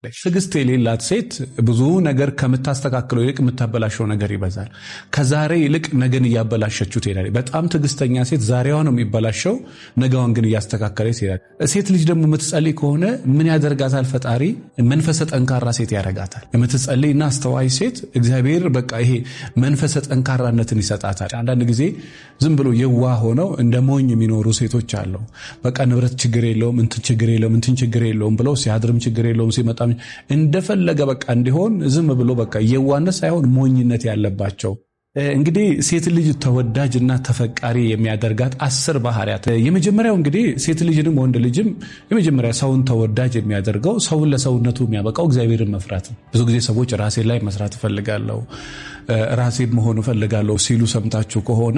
ትዕግስት የሌላት ሴት ብዙ ነገር ከምታስተካክለው ይልቅ የምታበላሸው ነገር ይበዛል። ከዛሬ ይልቅ ነገን እያበላሸችው ትሄዳለች። በጣም ትዕግስተኛ ሴት ዛሬዋ ነው የሚበላሸው፣ ነገዋን ግን እያስተካከለች ትሄዳለች። ሴት ልጅ ደግሞ የምትጸልይ ከሆነ ምን ያደርጋታል? ፈጣሪ መንፈሰ ጠንካራ ሴት ያደርጋታል። የምትጸልይና አስተዋይ ሴት እግዚአብሔር በቃ ይሄ መንፈሰ ጠንካራነትን ይሰጣታል። አንዳንድ ጊዜ ዝም ብሎ የዋህ ሆነው እንደ ሞኝ የሚኖሩ ሴቶች አሉ። በቃ ንብረት ችግር የለውም፣ እንትን ችግር የለውም፣ እንትን ችግር የለውም ብለው ሲያድርም ችግር የለውም ሲመጣ እንደፈለገ በቃ እንዲሆን ዝም ብሎ በቃ የዋነት ሳይሆን ሞኝነት ያለባቸው። እንግዲህ ሴት ልጅ ተወዳጅና ተፈቃሪ የሚያደርጋት 10 ባህሪያት። የመጀመሪያው እንግዲህ ሴት ልጅንም ወንድ ልጅም የመጀመሪያ ሰውን ተወዳጅ የሚያደርገው ሰውን ለሰውነቱ የሚያበቃው እግዚአብሔርን መፍራት ነው። ብዙ ጊዜ ሰዎች ራሴ ላይ መስራት እፈልጋለሁ፣ ራሴ መሆን እፈልጋለሁ ሲሉ ሰምታችሁ ከሆነ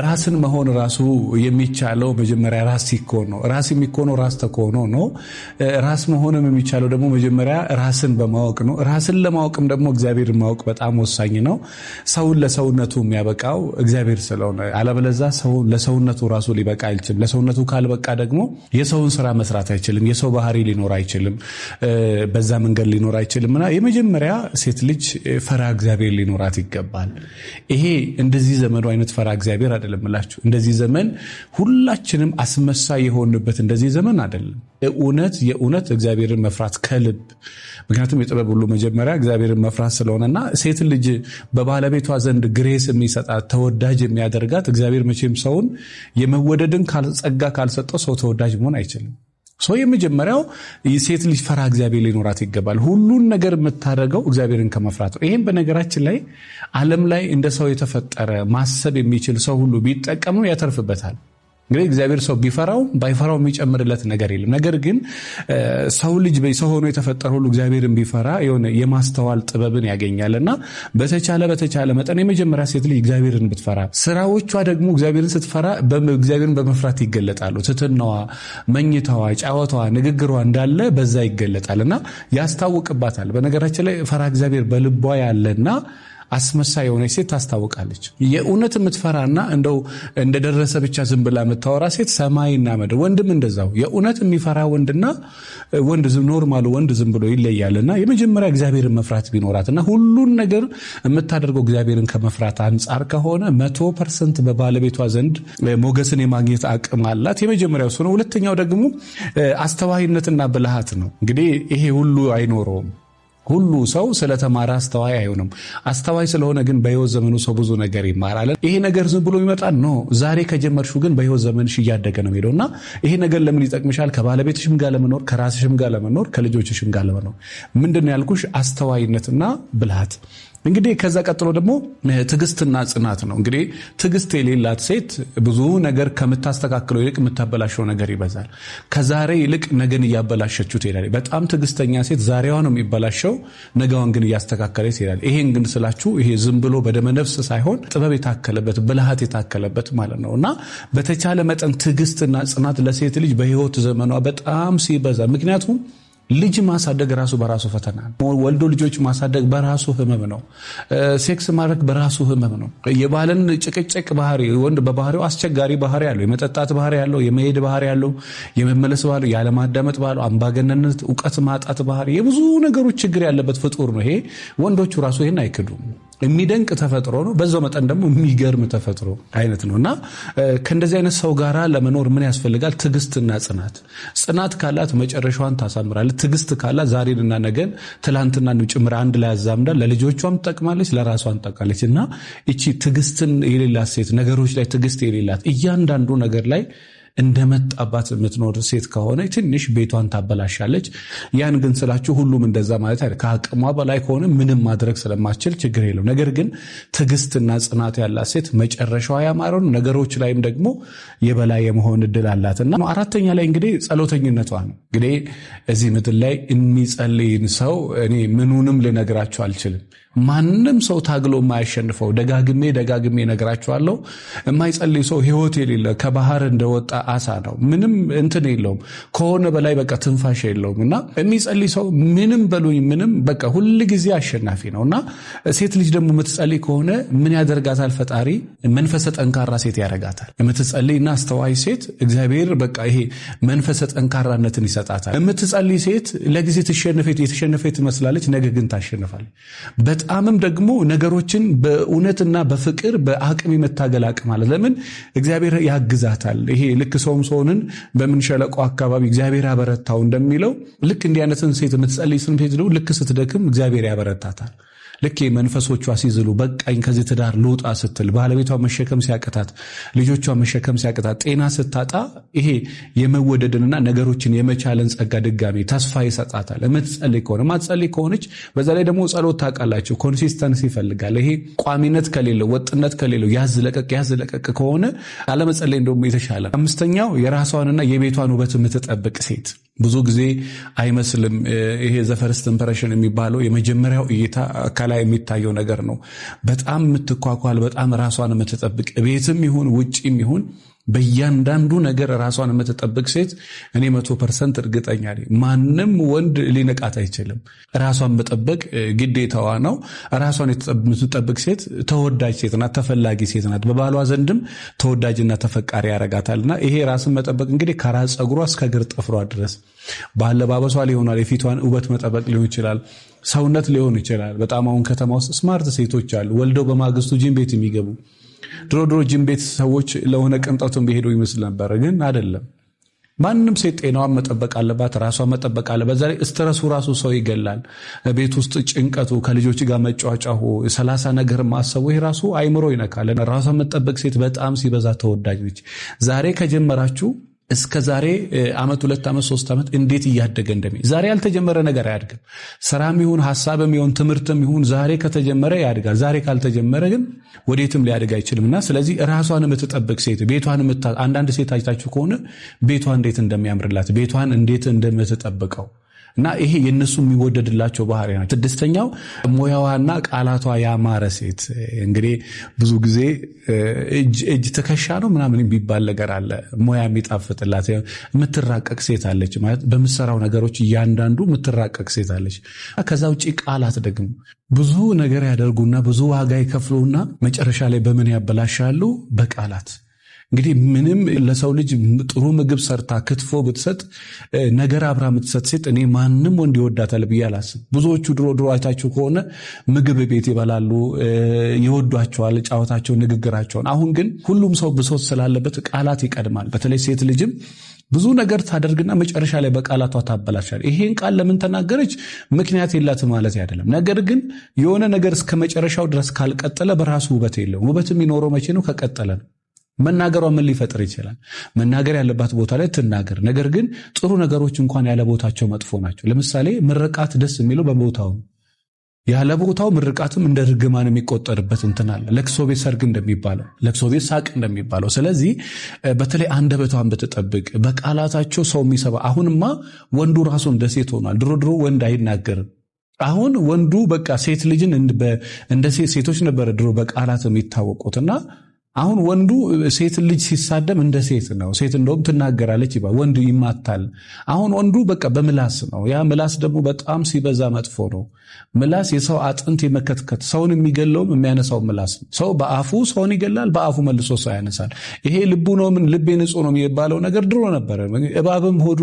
ራስን መሆን ራሱ የሚቻለው መጀመሪያ ራስ ሲኮን ነው። ራስ የሚኮነው ራስ ተኮኖ ነው። ራስ መሆንም የሚቻለው ደግሞ መጀመሪያ ራስን በማወቅ ነው። ራስን ለማወቅም ደግሞ እግዚአብሔርን ማወቅ በጣም ወሳኝ ነው። ሰውን ለሰውነቱ የሚያበቃው እግዚአብሔር ስለሆነ፣ አለበለዚያ ሰው ለሰውነቱ ራሱ ሊበቃ አይችልም። ለሰውነቱ ካልበቃ ደግሞ የሰውን ስራ መስራት አይችልም። የሰው ባህሪ ሊኖር አይችልም። በዛ መንገድ ሊኖር አይችልምና የመጀመሪያ ሴት ልጅ ፈራ እግዚአብሔር ሊኖራት ይገባል። ይሄ እንደዚህ ዘመኑ አይነት ፈራ እግዚአብሔር አይደለም እላችሁ። እንደዚህ ዘመን ሁላችንም አስመሳይ የሆንበት እንደዚህ ዘመን አይደለም። የእውነት እግዚአብሔርን መፍራት ከልብ፣ ምክንያቱም የጥበብ ሁሉ መጀመሪያ እግዚአብሔርን መፍራት ስለሆነና ሴት ልጅ በባለቤቷ ዘንድ ግሬስ የሚሰጣት ተወዳጅ የሚያደርጋት እግዚአብሔር መቼም ሰውን የመወደድን ጸጋ ካልሰጠው ሰው ተወዳጅ መሆን አይችልም። ሰው የመጀመሪያው ሴት ልጅ ፈራ እግዚአብሔር ሊኖራት ይገባል። ሁሉን ነገር የምታደርገው እግዚአብሔርን ከመፍራት ነው። ይሄን በነገራችን ላይ ዓለም ላይ እንደ ሰው የተፈጠረ ማሰብ የሚችል ሰው ሁሉ ቢጠቀሙ ያተርፍበታል። እንግዲህ እግዚአብሔር ሰው ቢፈራው ባይፈራው የሚጨምርለት ነገር የለም። ነገር ግን ሰው ልጅ ሰው ሆኖ የተፈጠረ ሁሉ እግዚአብሔርን ቢፈራ የሆነ የማስተዋል ጥበብን ያገኛልና በተቻለ መጠን የመጀመሪያ ሴት ልጅ እግዚአብሔርን ብትፈራ፣ ስራዎቿ ደግሞ እግዚአብሔርን ስትፈራ እግዚአብሔርን በመፍራት ይገለጣሉ። ትትናዋ፣ መኝታዋ፣ ጫወታዋ፣ ንግግሯ እንዳለ በዛ ይገለጣልና ያስታውቅባታል። በነገራችን ላይ ፈራ እግዚአብሔር በልቧ ያለና አስመሳይ የሆነች ሴት ታስታውቃለች። የእውነት የምትፈራና እንደው እንደደረሰ ብቻ ዝም ብላ የምታወራ ሴት ሰማይና ምድር። ወንድም እንደዛው የእውነት የሚፈራ ወንድና ወንድ ኖርማሉ ወንድ ዝም ብሎ ይለያልና የመጀመሪያ እግዚአብሔርን መፍራት ቢኖራትና ሁሉን ነገር የምታደርገው እግዚአብሔርን ከመፍራት አንጻር ከሆነ 100% በባለቤቷ ዘንድ ሞገስን የማግኘት አቅም አላት። የመጀመሪያው እሱ ነው። ሁለተኛው ደግሞ አስተዋይነትና ብልሃት ነው። እንግዲህ ይሄ ሁሉ አይኖረውም። ሁሉ ሰው ስለተማረ አስተዋይ አይሆንም። አስተዋይ ስለሆነ ግን በሕይወት ዘመኑ ሰው ብዙ ነገር ይማራል። ይሄ ነገር ዝም ብሎ ይመጣል ነው። ዛሬ ከጀመርሽው ግን በሕይወት ዘመንሽ እያደገ ነው ሄዶና ይሄ ነገር ለምን ይጠቅምሻል? ከባለቤትሽም ጋር ለመኖር፣ ከራስሽም ጋር ለመኖር፣ ከልጆችሽም ጋር ለመኖር። ምንድነው ያልኩሽ? አስተዋይነትና ብልሃት። እንግዲህ ከዛ ቀጥሎ ደግሞ ትዕግስትና ጽናት ነው። እንግዲህ ትዕግስት የሌላት ሴት ብዙ ነገር ከምታስተካክለው ይልቅ የምታበላሸው ነገር ይበዛል። ከዛሬ ይልቅ ነገን እያበላሸችው ትሄዳለች። በጣም ትዕግስተኛ ሴት ዛሬዋ ነው የሚበላሸው፣ ነገዋን ግን እያስተካከለች ትሄዳለች። ይሄን ግን ስላችሁ ይሄ ዝም ብሎ በደመነፍስ ሳይሆን ጥበብ የታከለበት ብልሃት የታከለበት ማለት ነውና በተቻለ መጠን ትዕግስትና ጽናት ለሴት ልጅ በሕይወት ዘመኗ በጣም ሲበዛ፣ ምክንያቱም ልጅ ማሳደግ ራሱ በራሱ ፈተና ነው። ወልዶ ልጆች ማሳደግ በራሱ ህመም ነው። ሴክስ ማድረግ በራሱ ህመም ነው። የባልን ጭቅጭቅ ባህሪ፣ ወንድ በባህሪው አስቸጋሪ ባህሪ ያለው፣ የመጠጣት ባህሪ ያለው፣ የመሄድ ባህሪ ያለው፣ የመመለስ ባህሪ፣ ያለማዳመጥ ባህሪ፣ አምባገነንነት፣ ዕውቀት ማጣት ባህሪ፣ የብዙ ነገሮች ችግር ያለበት ፍጡር ነው። ይሄ ወንዶቹ ራሱ ይሄን አይክዱም። የሚደንቅ ተፈጥሮ ነው። በዛው መጠን ደግሞ የሚገርም ተፈጥሮ አይነት ነውና ከእንደዚህ አይነት ሰው ጋር ለመኖር ምን ያስፈልጋል? ትዕግስትና ጽናት። ጽናት ካላት መጨረሻዋን ታሳምራለች። ትዕግስት ካላት ዛሬንና ነገን ትላንትና ጭምር አንድ ላይ ያዛምዳል። ለልጆቿም ትጠቅማለች፣ ለራሷን ትጠቅማለች። እና እቺ ትዕግስትን የሌላት ሴት፣ ነገሮች ላይ ትዕግስት የሌላት እያንዳንዱ ነገር ላይ እንደመጣባት የምትኖር ሴት ከሆነ ትንሽ ቤቷን ታበላሻለች። ያን ግን ስላችሁ ሁሉም እንደዛ ማለት አይደል። ከአቅሟ በላይ ከሆነ ምንም ማድረግ ስለማትችል ችግር የለው። ነገር ግን ትዕግስትና ጽናት ያላት ሴት መጨረሻዋ ያማረ ነው። ነገሮች ላይም ደግሞ የበላይ የመሆን እድል አላትና አራተኛ ላይ እንግዲህ ጸሎተኝነቷ ነው። እንግዲህ እዚህ ምድር ላይ የሚጸልይን ሰው እኔ ምኑንም ልነግራችሁ አልችልም። ማንም ሰው ታግሎ የማያሸንፈው ደጋግሜ ነግራችኋለሁ። የማይጸልይ ሰው ህይወት የሌለ ከባህር እንደወጣ አሳ ነው። ምንም እንትን የለውም ከሆነ በላይ በቃ ትንፋሽ የለውም። እና የሚጸልይ ሰው ምንም በሉኝ ምንም በቃ ሁል ጊዜ አሸናፊ ነው። እና ሴት ልጅ ደግሞ የምትጸልይ ከሆነ ምን ያደርጋታል? ፈጣሪ መንፈሰ ጠንካራ ሴት ያደርጋታል። የምትጸልይና አስተዋይ ሴት እግዚአብሔር በቃ ይሄ መንፈሰ ጠንካራነትን ይሰጣታል። የምትጸልይ ሴት ለጊዜ የተሸነፈች ትመስላለች፣ ነገ ግን ታሸንፋለች። በጣምም ደግሞ ነገሮችን በእውነትና በፍቅር በአቅም የመታገል አቅም አለ። ለምን? እግዚአብሔር ያግዛታል። ይሄ ልክ ሶምሶንን በምን ሸለቆ አካባቢ እግዚአብሔር ያበረታው እንደሚለው ልክ እንዲህ አይነትን ሴት የምትጸልይ ሴት ነው ልክ ስትደክም እግዚአብሔር ያበረታታል። ልክ መንፈሶቿ ሲዝሉ በቃኝ ከዚህ ትዳር ልውጣ ስትል ባለቤቷ መሸከም ሲያቅታት፣ ልጆቿ መሸከም ሲያቅታት፣ ጤና ስታጣ ይሄ የመወደድንና ነገሮችን የመቻልን ጸጋ ድጋሚ ተስፋ ይሰጣታል። የምትጸልይ ከሆነ ማትጸልይ ከሆነች በዛ ላይ ደግሞ ጸሎት ታውቃላችሁ ኮንሲስተንሲ ይፈልጋል። ይሄ ቋሚነት ከሌለው ወጥነት ከሌለው ያዝ ለቀቅ ከሆነ አለመጸለይ እንደውም የተሻለ። አምስተኛው የራሷንና የቤቷን ውበት የምትጠብቅ ሴት። ብዙ ጊዜ አይመስልም ይሄ ዘፈርስት ኢምፕሬሽን የሚባለው የመጀመሪያው እይታ ከላይ የሚታየው ነገር ነው። በጣም የምትኳኳል በጣም ራሷን የምትጠብቅ ቤትም ይሁን ውጪም ይሁን በእያንዳንዱ ነገር ራሷን የምትጠብቅ ሴት እኔ 100% እርግጠኛ ነኝ ማንም ወንድ ሊነቃት አይችልም። ራሷን መጠበቅ ግዴታዋ ነው። ራሷን የምትጠብቅ ሴት ተወዳጅ ሴት ናት፣ ተፈላጊ ሴት ናት። በባሏ ዘንድም ተወዳጅና ተፈቃሪ ያረጋታልና ይሄ ራስን መጠበቅ እንግዲህ ከራስ ጸጉሯ እስከ እግር ጥፍሯ ድረስ ባለባበሷ ሊሆናል፣ የፊቷን ውበት መጠበቅ ሊሆን ይችላል፣ ሰውነት ሊሆን ይችላል። በጣም አሁን ከተማ ውስጥ ስማርት ሴቶች አሉ፣ ወልደው በማግስቱ ጂም ቤት የሚገቡ። ድሮ ጂም ቤት ሰዎች ለሆነ ቅንጣቱን ቢሄዱ ይመስል ነበር፣ ግን አይደለም። ማንም ሴት ጤናዋን መጠበቅ አለባት፣ ራሷን መጠበቅ አለባት። በዛ ላይ ስትረሱ ራሱ ሰው ይገላል። ቤት ውስጥ ጭንቀቱ፣ ከልጆች ጋር መጫጫሁ፣ 30 ነገር ማሰቡ ይሄ ራሱ አይምሮ ይነካል። ራሷን መጠበቅ ሴት በጣም ሲበዛ ተወዳጅ ነች። ዛሬ ከጀመራችሁ እስከ ዛሬ ዓመት 2 ዓመት 3 ዓመት እንዴት እያደገ ዛሬ ያልተጀመረ ነገር አያድግም። ስራም ይሁን ሐሳብም ይሁን ትምህርትም ይሁን ዛሬ ከተጀመረ ያድጋል። ዛሬ ካልተጀመረ ግን ወዴትም ሊያድግ አይችልምና ስለዚህ ራሷን የምትጠብቅ ሴት ቤቷን አንዳንድ ሴት አይታችሁ ከሆነ ቤቷን እንዴት እንደሚያምርላት ቤቷን እንዴት እንደምትጠብቀው እና ይሄ የነሱ የሚወደድላቸው ባህሪ ነው። ስድስተኛው ሞያዋና ቃላቷ ያማረ ሴት። እንግዲህ ብዙ ጊዜ እጅ ትከሻ ነው ምናምን የሚባል ነገር አለ። ሞያ የሚጣፍጥላት የምትራቀቅ ሴት አለች ማለት በምትሰራው ነገሮች እያንዳንዱ የምትራቀቅ ሴት አለች። ከዛ ውጪ ቃላት ደግሞ ብዙ ነገር ያደርጉና ብዙ ዋጋ ይከፍሉና መጨረሻ ላይ በምን ያበላሻሉ? በቃላት። እንግዲህ ምንም ለሰው ልጅ ጥሩ ምግብ ሰርታ ክትፎ ብትሰጥ ነገር አብራ የምትሰጥ ሴት እኔ ማንም ወንድ ይወዳታል ብዬ አላስብም። ብዙዎቹ ድሮ አይታችሁ ከሆነ ምግብ ቤት ይበላሉ፣ ይወዷቸዋል፣ ጫወታቸው፣ ንግግራቸውን። አሁን ግን ሁሉም ሰው ብሶት ስላለበት ቃላት ይቀድማል። በተለይ ሴት ልጅም ብዙ ነገር ታደርግና መጨረሻ ላይ በቃላቷ ታበላሻል። ይሄን ቃል ለምን ተናገረች? ምክንያት የላትም ማለት አይደለም። ነገር ግን የሆነ ነገር እስከ መጨረሻው ድረስ ካልቀጠለ በራሱ ውበት የለውም። ውበት የሚኖረው መቼ ነው? ከቀጠለ ነው። መናገሯ ምን ሊፈጥር ይችላል? መናገር ያለባት ቦታ ላይ ትናገር። ነገር ግን ጥሩ ነገሮች እንኳን ያለ ቦታቸው መጥፎ ናቸው። ለምሳሌ ምርቃት ደስ የሚለው በቦታው፣ ያለ ቦታው ምርቃትም እንደ ርግማን የሚቆጠርበት እንትን አለ። ለቅሶ ቤት ሰርግ እንደሚባለው፣ ለቅሶ ቤት ሳቅ እንደሚባለው። ስለዚህ በተለይ አንደበቷን ብትጠብቅ፣ በቃላታቸው ሰው የሚሰባ። አሁንማ ወንዱ ራሱ እንደ ሴት ሆኗል። ድሮ ወንድ አይናገርም። አሁን ወንዱ በቃ ሴት ልጅን እንደ ሴቶች ነበረ ድሮ በቃላት የሚታወቁትና አሁን ወንዱ ሴት ልጅ ሲሳደም እንደ ሴት ነው። ሴት እንደውም ትናገራለች ይባል፣ ወንድ ይማታል። አሁን ወንዱ በቃ በምላስ ነው። ያ ምላስ ደግሞ በጣም ሲበዛ መጥፎ ነው። ምላስ የሰው አጥንት የመከትከት ሰውን የሚገለውም የሚያነሳው ምላስ ነው። ሰው በአፉ ሰውን ይገላል፣ በአፉ መልሶ ሰው ያነሳል። ይሄ ልቡ ነው ምን ልቤ ንጹህ ነው የሚባለው ነገር ድሮ ነበረ። እባብም ሆዱ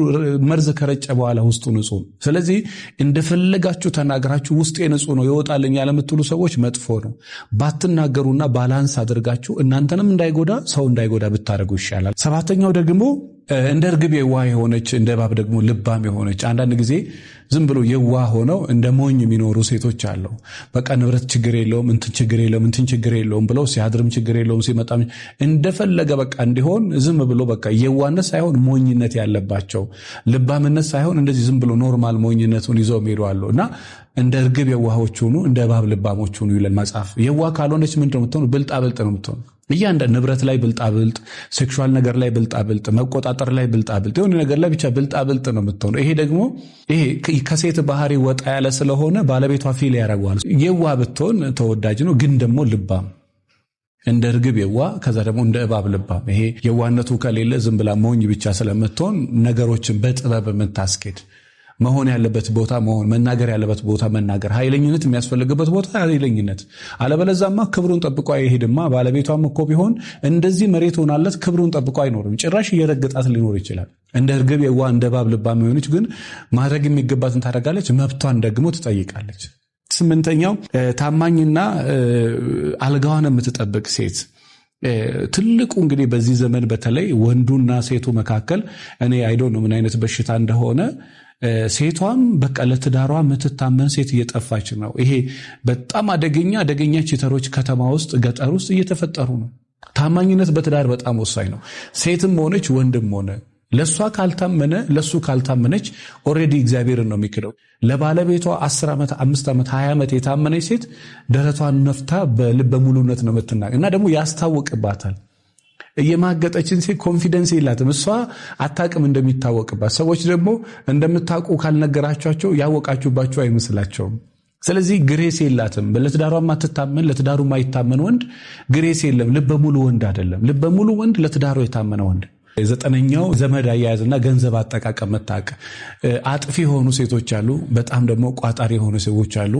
መርዝ ከረጨ በኋላ ውስጡ ንጹህ ነው። ስለዚህ እንደፈለጋችሁ ተናግራችሁ ውስጤ ንጹህ ነው ይወጣልኝ ያለምትሉ ሰዎች መጥፎ ነው። ባትናገሩና ባላንስ አድርጋችሁ እናንተንም እንዳይጎዳ ሰው እንዳይጎዳ ብታደርጉ ይሻላል። ሰባተኛው ደግሞ እንደ እርግብ የዋህ የሆነች እንደ እባብ ደግሞ ልባም የሆነች። አንዳንድ ጊዜ ዝም ብሎ የዋህ ሆነው እንደ ሞኝ የሚኖሩ ሴቶች አሉ። በቃ ንብረት ችግር የለውም እንትን ችግር የለውም ብለው ሲያድርም ችግር የለውም ሲመጣም እንደፈለገ በቃ እንዲሆን ዝም ብሎ በቃ የዋህነት ሳይሆን ሞኝነት ያለባቸው፣ ልባምነት ሳይሆን እንደዚህ ዝም ብሎ ኖርማል ሞኝነቱን ይዘው የሚሄዱ አሉ። እና እንደ እርግብ የዋሆች ሁኑ፣ እንደ እባብ ልባሞች ሁኑ ይላል መጽሐፍ። የዋህ ካልሆነች ምንድን ነው የምትሆኑ? ብልጣብልጥ ነው የምትሆኑ። እያንዳንዱ ንብረት ላይ ብልጣብልጥ፣ ሴክሹዋል ነገር ላይ ብልጣብልጥ፣ መቆጣጠር ላይ ብልጣብልጥ፣ የሆነ ነገር ላይ ብቻ ብልጣብልጥ ነው የምትሆነው። ይሄ ደግሞ ይሄ ከሴት ባህሪ ወጣ ያለ ስለሆነ ባለቤቷ ፊል ያደርገዋል። የዋ ብትሆን ተወዳጅ ነው፣ ግን ደግሞ ልባም እንደ እርግብ የዋ ከዛ ደግሞ እንደ እባብ ልባም። ይሄ የዋነቱ ከሌለ ዝም ብላ ሞኝ ብቻ ስለምትሆን ነገሮችን በጥበብ የምታስኬድ መሆን ያለበት ቦታ መሆን፣ መናገር ያለበት ቦታ መናገር፣ ኃይለኝነት የሚያስፈልግበት ቦታ ኃይለኝነት። አለበለዛማ ክብሩን ጠብቆ አይሄድማ። ባለቤቷም እኮ ቢሆን እንደዚህ መሬት ሆናለት ክብሩን ጠብቆ አይኖርም። ጭራሽ እየረገጣት ሊኖር ይችላል። እንደ እርግብ የዋ እንደ እባብ ልባም የሆነች ግን ማድረግ የሚገባትን ታደርጋለች፣ መብቷን ደግሞ ትጠይቃለች። 8ኛው ታማኝና አልጋዋን የምትጠብቅ ሴት። ትልቁ እንግዲህ በዚህ ዘመን በተለይ ወንዱና ሴቱ መካከል እኔ አይዶ ነው ምን አይነት በሽታ እንደሆነ ሴቷም በቃ ለትዳሯ የምትታመን ሴት እየጠፋች ነው። ይሄ በጣም አደገኛ ቺተሮች ከተማ ውስጥ ገጠር ውስጥ እየተፈጠሩ ነው። ታማኝነት በትዳር በጣም ወሳኝ ነው። ሴትም ሆነች ወንድም ሆነ ለሷ ካልታመነ ለሱ ካልታመነች ኦሬዲ እግዚአብሔርን ነው የሚክደው። ለባለቤቷ 10 ዓመት 5 ዓመት 20 ዓመት የታመነች ሴት ደረቷን ነፍታ በልበ ሙሉነት ነው የምትናገር እና ደግሞ ያስታውቅባታል። እየማገጠችን ሴት ኮንፊደንስ የላትም። እሷ አታቅም እንደሚታወቅባት። ሰዎች ደግሞ እንደምታውቁ ካልነገራቸው ያወቃችሁባቸው አይመስላቸውም። ስለዚህ ግሬስ የላትም። ለትዳሯ ማትታመን ለትዳሩ ማይታመን ወንድ ግሬስ የለም። ልበ ሙሉ ወንድ አይደለም። ልበ ሙሉ ወንድ ለትዳሩ የታመነ ወንድ። 9ኛው ዘመድ አያያዝና ገንዘብ አጠቃቀም መታወቅ። አጥፊ የሆኑ ሴቶች አሉ፣ በጣም ደግሞ ቋጣሪ የሆኑ ሰዎች አሉ።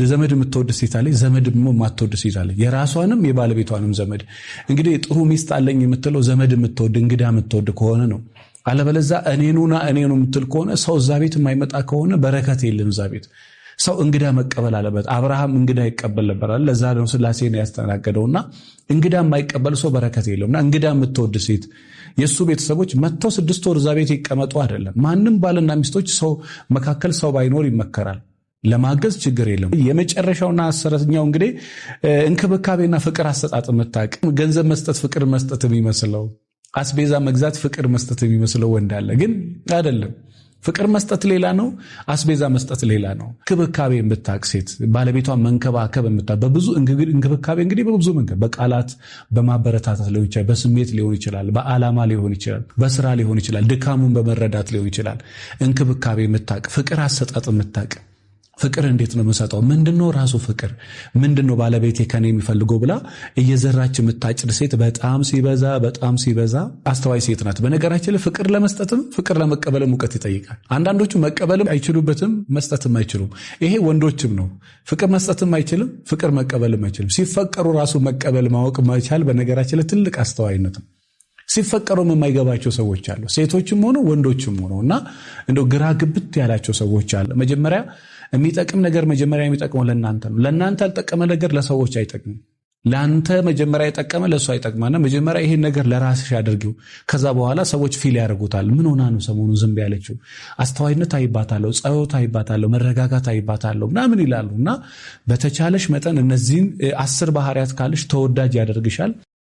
ዘመድ የምትወድ ሴት አለች፣ ዘመድ የማትወድ ሴት አለች። የራሷንም የባለቤቷንም ዘመድ። እንግዲህ ጥሩ ሚስት አለኝ የምትለው ዘመድ የምትወድ እንግዳ የምትወድ ከሆነ ነው። አለበለዛ እኔኑ የምትል ከሆነ ሰው እዛ ቤት የማይመጣ ከሆነ በረከት የለም እዛ ቤት። ሰው እንግዳ መቀበል አለበት። አብርሃም እንግዳ ይቀበል ነበር። ለዛ ነው ስላሴን ያስተናገደውና እንግዳ የማይቀበል ሰው በረከት የለውምና እንግዳ የምትወድ ሴት የሱ ቤተሰቦች መጥተው 6 ወር እዛ ቤት ይቀመጡ አይደለም። ማንም ባልና ሚስቶች ሰው መካከል ሰው ባይኖር ይመከራል። ለማገዝ ችግር የለም። የመጨረሻውና 10ኛው እንግዲህ እንክብካቤና ፍቅር አሰጣጥ መታቅ። ገንዘብ መስጠት ፍቅር መስጠት የሚመስለው፣ አስቤዛ መግዛት ፍቅር መስጠት የሚመስለው ወንድ አለ፣ ግን አይደለም። ፍቅር መስጠት ሌላ ነው፣ አስቤዛ መስጠት ሌላ ነው። እንክብካቤ የምታቅ ሴት ባለቤቷን መንከባከብ በብዙ እንክብካቤ እንግዲህ በብዙ መንገድ በቃላት በማበረታታት ሊሆን ይችላል፣ በስሜት ሊሆን ይችላል፣ በዓላማ ሊሆን ይችላል፣ በስራ ሊሆን ይችላል፣ ድካሙን በመረዳት ሊሆን ይችላል። እንክብካቤ የምታቅ ፍቅር አሰጣጥ የምታቅ ፍቅር እንዴት ነው የምሰጠው? ምንድነው ራሱ ፍቅር? ምንድነው ባለቤቴ ከኔ የሚፈልገው ብላ እየዘራች የምታጭድ ሴት በጣም ሲበዛ አስተዋይ ሴት ናት። በነገራችን ላይ ፍቅር ለመስጠትም ፍቅር ለመቀበልም እውቀት ይጠይቃል። አንዳንዶቹ መቀበልም አይችሉበትም፣ መስጠትም አይችሉም። ይሄ ወንዶችም ነው። ፍቅር መስጠትም አይችልም፣ ፍቅር መቀበልም አይችልም። ሲፈቀሩ ራሱ መቀበል ማወቅ መቻል በነገራችን ላይ ትልቅ አስተዋይነት ነው። ሲፈቀሩም የማይገባቸው ሰዎች አሉ፣ ሴቶችም ሆነ ወንዶችም ሆነ እና እንደው ግራ ግብት ያላቸው ሰዎች አሉ። መጀመሪያ የሚጠቅም ነገር መጀመሪያ የሚጠቅመው ለእናንተ ነው። ለእናንተ ያልጠቀመ ነገር ለሰዎች አይጠቅምም። ለአንተ መጀመሪያ የጠቀመ ለእሱ አይጠቅማና መጀመሪያ ይሄን ነገር ለራስሽ አድርጊው። ከዛ በኋላ ሰዎች ፊል ያደርጉታል። ምን ሆና ነው ሰሞኑን ዝም ያለችው? አስተዋይነት አይባታለሁ፣ ጸሎት አይባታለሁ፣ መረጋጋት አይባታለሁ ምናምን ይላሉ። እና በተቻለሽ መጠን እነዚህን 10 ባህሪያት ካለሽ ተወዳጅ ያደርግሻል።